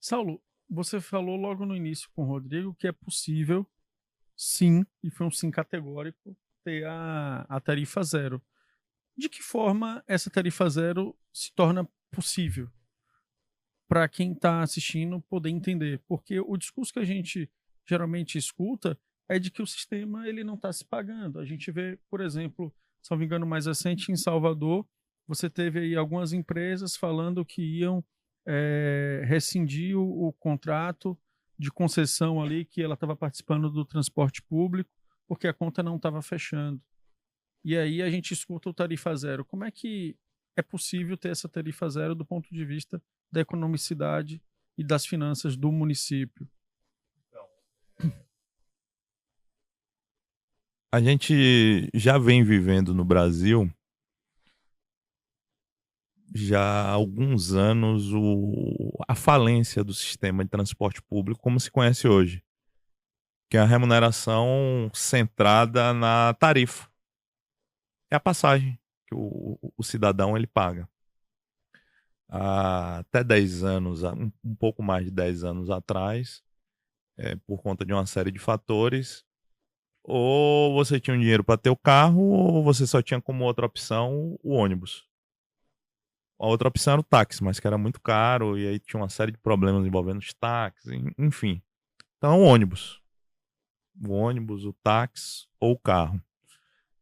Saulo, você falou logo no início com o Rodrigo que é possível, sim, e foi um sim categórico, ter a tarifa zero. De que forma essa tarifa zero se torna possível para quem está assistindo poder entender? Porque o discurso que a gente geralmente escuta é de que o sistema ele não está se pagando. A gente vê, por exemplo, se não me engano, mais recente em Salvador, você teve aí algumas empresas falando que iam rescindir o contrato de concessão ali que ela estava participando do transporte público porque a conta não estava fechando. E aí a gente escuta o tarifa zero. Como é que é possível ter essa tarifa zero do ponto de vista da economicidade e das finanças do município? A gente já vem vivendo no Brasil já há alguns anos a falência do sistema de transporte público como se conhece hoje, que é a remuneração centrada na tarifa. É a passagem que o cidadão ele paga. Há até 10 anos, um pouco mais de 10 anos atrás, por conta de uma série de fatores, ou você tinha um dinheiro para ter o carro, ou você só tinha como outra opção o ônibus. A outra opção era o táxi, mas que era muito caro, e aí tinha uma série de problemas envolvendo os táxis, enfim. Então, o ônibus. O ônibus, o táxi ou o carro.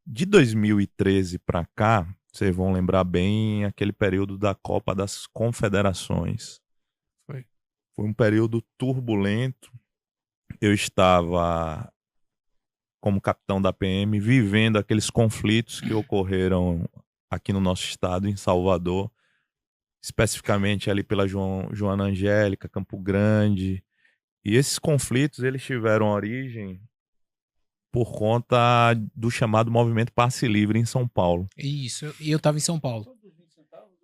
De 2013 para cá, vocês vão lembrar bem aquele período da Copa das Confederações. Foi. Foi um período turbulento. Eu estava, como capitão da PM, vivendo aqueles conflitos que ocorreram aqui no nosso estado, em Salvador, especificamente ali pela Joana Angélica, Campo Grande. E esses conflitos eles tiveram origem por conta do chamado Movimento Passe Livre em São Paulo. Isso, e eu tava em São Paulo.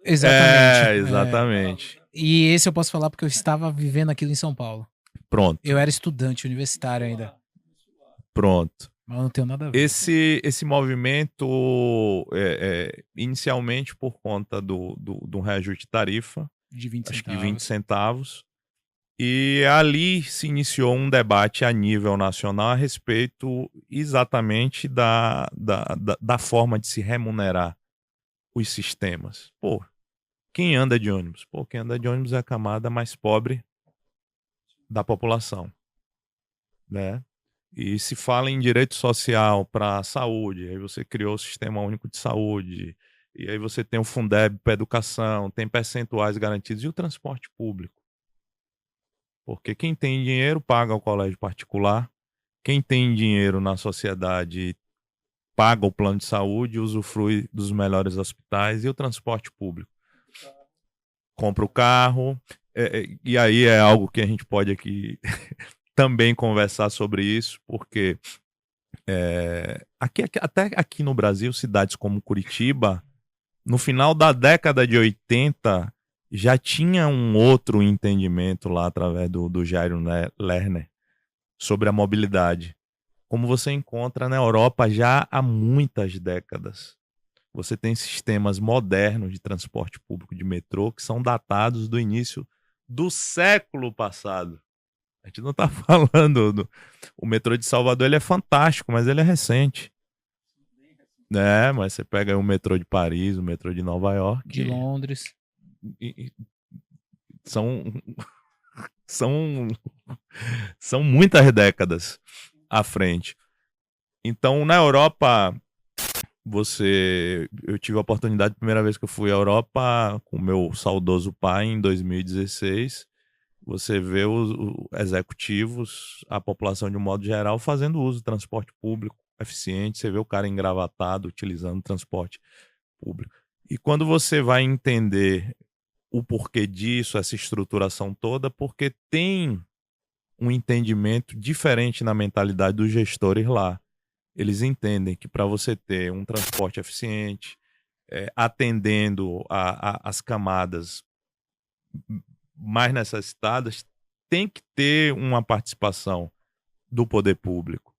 Exatamente. Exatamente. E esse eu posso falar porque eu estava vivendo aquilo em São Paulo. Pronto. Eu era estudante universitário ainda. Pronto. Mas não tenho nada a ver. Esse movimento, inicialmente por conta do reajuste de tarifa, De 20 acho que centavos. de 20 centavos, e ali se iniciou um debate a nível nacional a respeito exatamente da forma de se remunerar os sistemas. Pô, quem anda de ônibus? Pô, quem anda de ônibus é a camada mais pobre da população, né? E se fala em direito social para a saúde, aí você criou o Sistema Único de Saúde, e aí você tem o Fundeb para educação, tem percentuais garantidos, e o transporte público? Porque quem tem dinheiro paga o colégio particular, quem tem dinheiro na sociedade paga o plano de saúde, usufrui dos melhores hospitais, e o transporte público? Compra o carro, e aí é algo que a gente pode aqui também conversar sobre isso, porque até aqui no Brasil, cidades como Curitiba, no final da década de 80, já tinha um outro entendimento lá através do Jairo Lerner sobre a mobilidade. Como você encontra na Europa já há muitas décadas. Você tem sistemas modernos de transporte público de metrô que são datados do início do século passado. A gente não está falando o metrô de Salvador, ele é fantástico, mas ele é recente. Mas você pega o metrô de Paris, o metrô de Nova York. De Londres. São, são, são muitas décadas à frente. Então, na Europa, eu tive a oportunidade, a primeira vez que eu fui à Europa, com o meu saudoso pai, em 2016. Você vê os executivos, a população de um modo geral, fazendo uso do transporte público eficiente. Você vê o cara engravatado, utilizando o transporte público. E quando você vai entender o porquê disso, essa estruturação toda, porque tem um entendimento diferente na mentalidade dos gestores lá. Eles entendem que para você ter um transporte eficiente, atendendo as camadas mais necessitadas, tem que ter uma participação do poder público.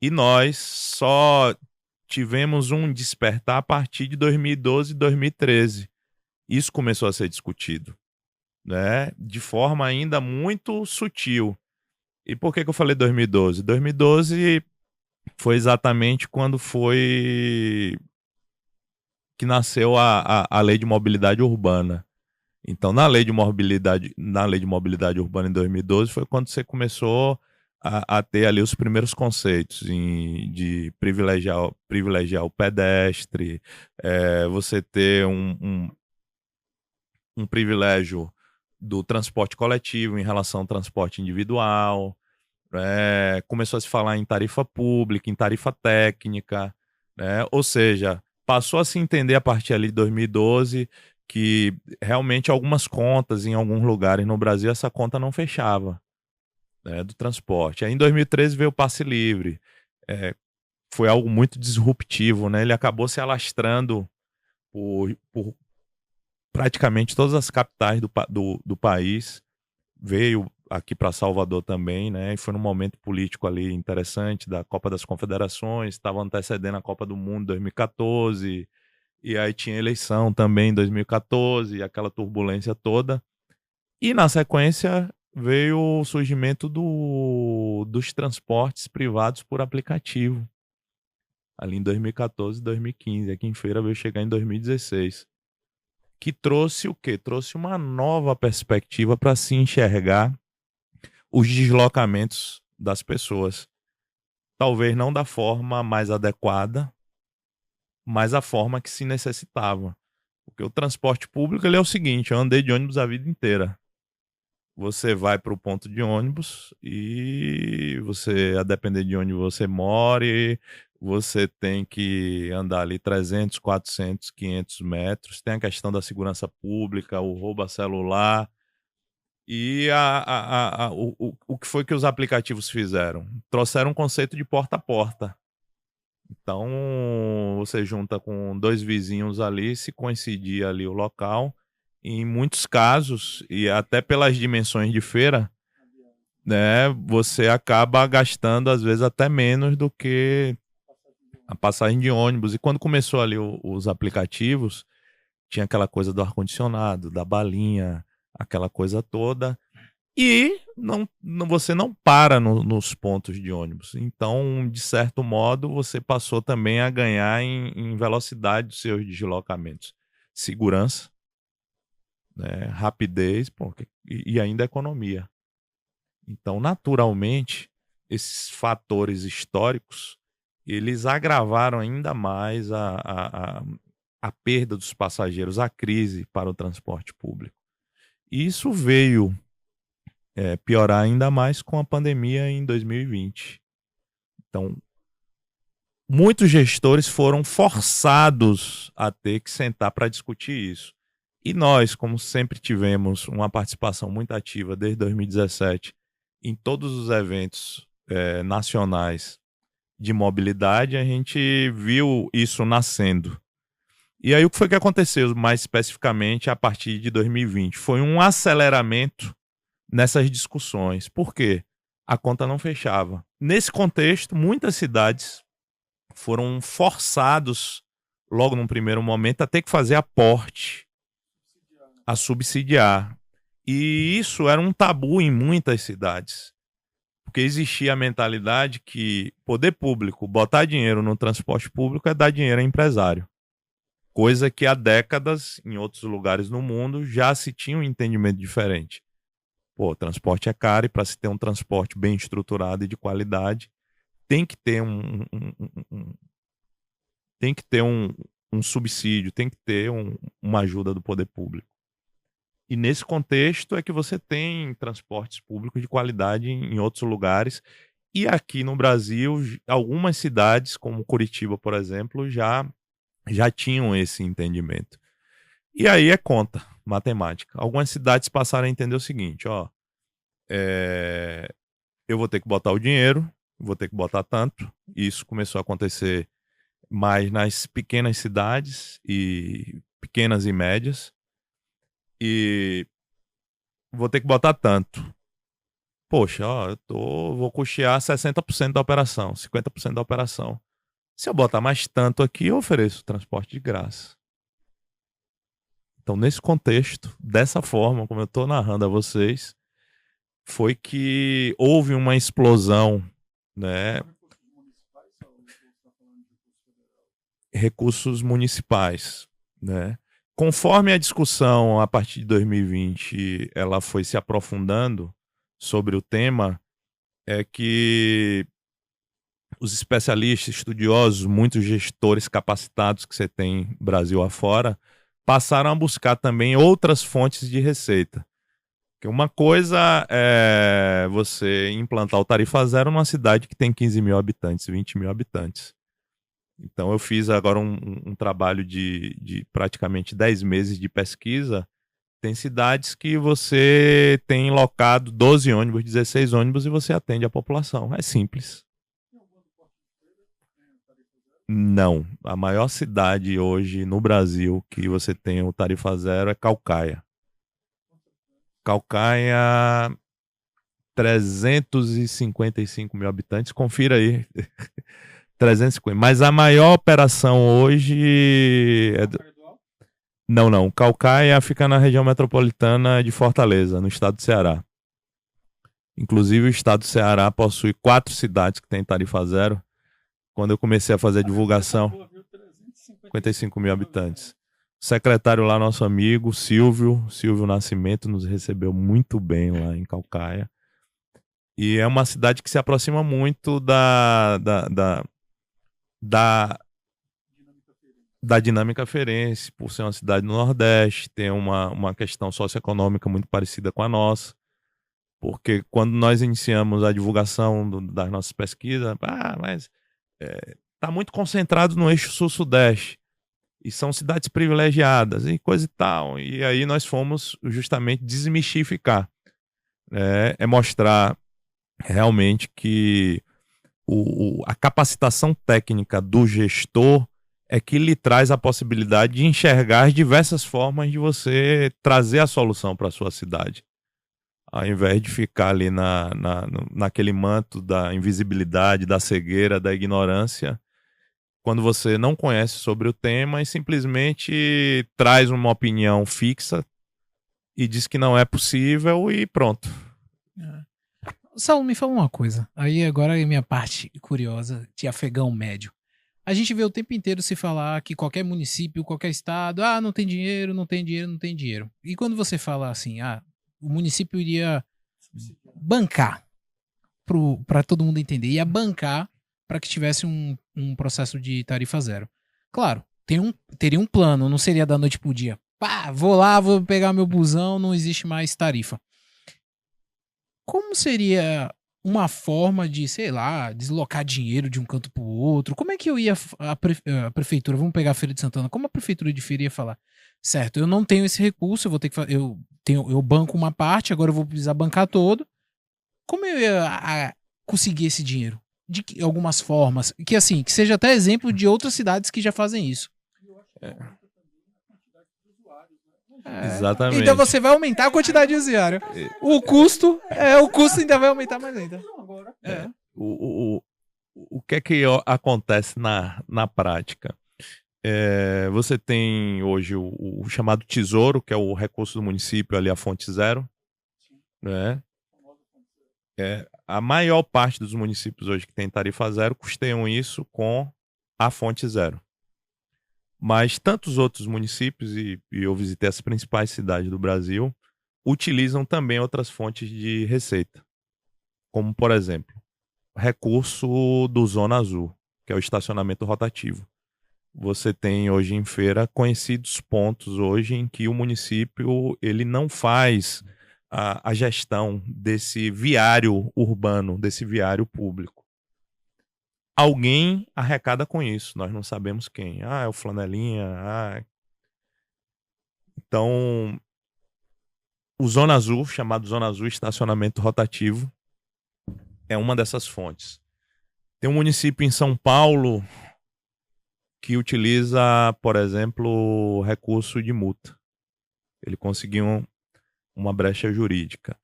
E nós só tivemos um despertar a partir de 2012 e 2013. Isso começou a ser discutido, né, de forma ainda muito sutil. E por que eu falei 2012? 2012 foi exatamente quando foi que nasceu a lei de mobilidade urbana. Então, na lei de mobilidade urbana em 2012 foi quando você começou a ter ali os primeiros conceitos de privilegiar o pedestre, você ter um privilégio do transporte coletivo em relação ao transporte individual, começou a se falar em tarifa pública, em tarifa técnica, né? Ou seja, passou a se entender a partir ali de 2012 que realmente algumas contas em alguns lugares no Brasil essa conta não fechava, né, do transporte. Aí em 2013 veio o passe livre, foi algo muito disruptivo, né? Ele acabou se alastrando por praticamente todas as capitais do país, veio aqui para Salvador também, né? E foi num momento político ali interessante da Copa das Confederações, estava antecedendo a Copa do Mundo em 2014, e aí tinha eleição também em 2014, aquela turbulência toda. E na sequência veio o surgimento dos transportes privados por aplicativo, ali em 2014 e 2015. Aqui em Feira veio chegar em 2016. Que trouxe o quê? Trouxe uma nova perspectiva para se enxergar os deslocamentos das pessoas. Talvez não da forma mais adequada, mas a forma que se necessitava. Porque o transporte público ele é o seguinte: eu andei de ônibus a vida inteira. Você vai para o ponto de ônibus e você, a depender de onde você mora, você tem que andar ali 300, 400, 500 metros. Tem a questão da segurança pública, o roubo a celular. E o que foi que os aplicativos fizeram? Trouxeram um conceito de porta a porta. Então, você junta com dois vizinhos ali, se coincidir ali o local. Em muitos casos, e até pelas dimensões de feira, né, você acaba gastando, às vezes, até menos do que a passagem de ônibus. E quando começou ali os aplicativos, tinha aquela coisa do ar-condicionado, da balinha, aquela coisa toda. E você não para nos pontos de ônibus. Então, de certo modo, você passou também a ganhar em velocidade dos seus deslocamentos. Segurança, né, rapidez, e ainda economia. Então, naturalmente, esses fatores históricos, eles agravaram ainda mais a perda dos passageiros, a crise para o transporte público. E isso veio piorar ainda mais com a pandemia em 2020. Então, muitos gestores foram forçados a ter que sentar para discutir isso. E nós, como sempre tivemos uma participação muito ativa desde 2017 em todos os eventos nacionais de mobilidade, a gente viu isso nascendo. E aí o que foi que aconteceu mais especificamente a partir de 2020? Foi um aceleramento nessas discussões. Por quê? A conta não fechava. Nesse contexto, muitas cidades foram forçados, logo num primeiro momento, a ter que fazer aporte, a subsidiar. E isso era um tabu em muitas cidades. Porque existia a mentalidade que poder público, botar dinheiro no transporte público é dar dinheiro a empresário. Coisa que há décadas, em outros lugares no mundo, já se tinha um entendimento diferente. Pô, transporte é caro e para se ter um transporte bem estruturado e de qualidade, tem que ter um subsídio, tem que ter uma ajuda do poder público. E nesse contexto é que você tem transportes públicos de qualidade em outros lugares. E aqui no Brasil, algumas cidades, como Curitiba, por exemplo, já tinham esse entendimento. E aí é conta, matemática. Algumas cidades passaram a entender o seguinte, eu vou ter que botar o dinheiro, vou ter que botar tanto. Isso começou a acontecer mais nas pequenas cidades, e pequenas e médias. E vou ter que botar tanto. Poxa, vou custear 60% da operação, 50% da operação. Se eu botar mais tanto aqui, eu ofereço transporte de graça. Então, nesse contexto, dessa forma, como eu estou narrando a vocês, foi que houve uma explosão, né? Recursos municipais, né? Conforme a discussão a partir de 2020 ela foi se aprofundando sobre o tema, é que os especialistas, estudiosos, muitos gestores capacitados que você tem Brasil afora, passaram a buscar também outras fontes de receita. Porque uma coisa é você implantar o tarifa zero numa cidade que tem 15 mil habitantes, 20 mil habitantes. Então eu fiz agora um trabalho de praticamente 10 meses de pesquisa. Tem cidades que você tem locado 12 ônibus, 16 ônibus e você atende a população. É simples. Não. A maior cidade hoje no Brasil que você tem o tarifa zero é Caucaia. Caucaia, 355 mil habitantes. Confira aí. 350. Mas a maior operação hoje é Não. Caucaia fica na região metropolitana de Fortaleza, no estado do Ceará. Inclusive, o estado do Ceará possui 4 cidades que têm tarifa zero. Quando eu comecei a fazer a divulgação, 55 mil habitantes. O secretário lá, nosso amigo, Silvio Nascimento, nos recebeu muito bem lá em Caucaia. E é uma cidade que se aproxima muito da dinâmica feirense, por ser uma cidade no Nordeste, tem uma questão socioeconômica muito parecida com a nossa, porque quando nós iniciamos a divulgação das nossas pesquisas, mas está muito concentrado no eixo sul-sudeste, e são cidades privilegiadas, e coisa e tal, e aí nós fomos justamente desmistificar, mostrar realmente que a capacitação técnica do gestor é que lhe traz a possibilidade de enxergar as diversas formas de você trazer a solução para a sua cidade. Ao invés de ficar ali naquele manto da invisibilidade, da cegueira, da ignorância, quando você não conhece sobre o tema e simplesmente traz uma opinião fixa e diz que não é possível e pronto. Saulo, me fala uma coisa. Aí agora é a minha parte curiosa de afegão médio. A gente vê o tempo inteiro se falar que qualquer município, qualquer estado, não tem dinheiro, não tem dinheiro, não tem dinheiro. E quando você fala assim, o município iria bancar, para todo mundo entender, ia bancar para que tivesse um processo de tarifa zero. Claro, teria um plano, não seria da noite pro dia. Vou lá, vou pegar meu busão, não existe mais tarifa. Como seria uma forma de, sei lá, deslocar dinheiro de um canto pro outro? Como é que eu ia, a prefeitura, vamos pegar a Feira de Santana, como a prefeitura de Feira ia falar? Certo, eu não tenho esse recurso, eu vou ter que eu banco uma parte, agora eu vou precisar bancar todo. Como eu ia conseguir esse dinheiro? De algumas formas, que seja até exemplo de outras cidades que já fazem isso. Exatamente. Então você vai aumentar a quantidade de usuário. O custo ainda vai aumentar mais ainda. O que é que acontece na prática? Você tem hoje o chamado tesouro, que é o recurso do município, ali a fonte zero, né? A maior parte dos municípios hoje que tem tarifa zero custeiam isso com a fonte zero. Mas tantos outros municípios, e eu visitei as principais cidades do Brasil, utilizam também outras fontes de receita. Como, por exemplo, recurso do Zona Azul, que é o estacionamento rotativo. Você tem hoje em Feira conhecidos pontos hoje em que o município ele não faz a gestão desse viário urbano, desse viário público. Alguém arrecada com isso, nós não sabemos quem. É o Flanelinha. Então, o Zona Azul, chamado Zona Azul Estacionamento Rotativo, é uma dessas fontes. Tem um município em São Paulo que utiliza, por exemplo, recurso de multa. Ele conseguiu uma brecha jurídica.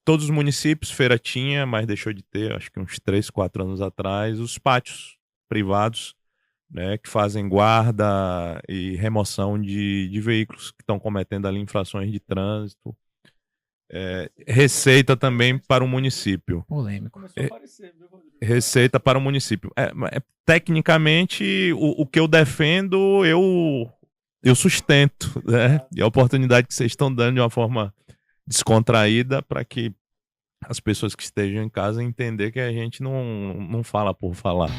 Todos os municípios, Feira tinha, mas deixou de ter, acho que uns 3, 4 anos atrás, os pátios privados né, que fazem guarda e remoção de veículos que estão cometendo ali infrações de trânsito. Receita também para o município. Polêmico. Começou a aparecer, viu, Rodrigo? Receita para o município. Tecnicamente, o que eu defendo, eu sustento, né? E a oportunidade que vocês estão dando de uma forma descontraída para que as pessoas que estejam em casa entender que a gente não fala por falar.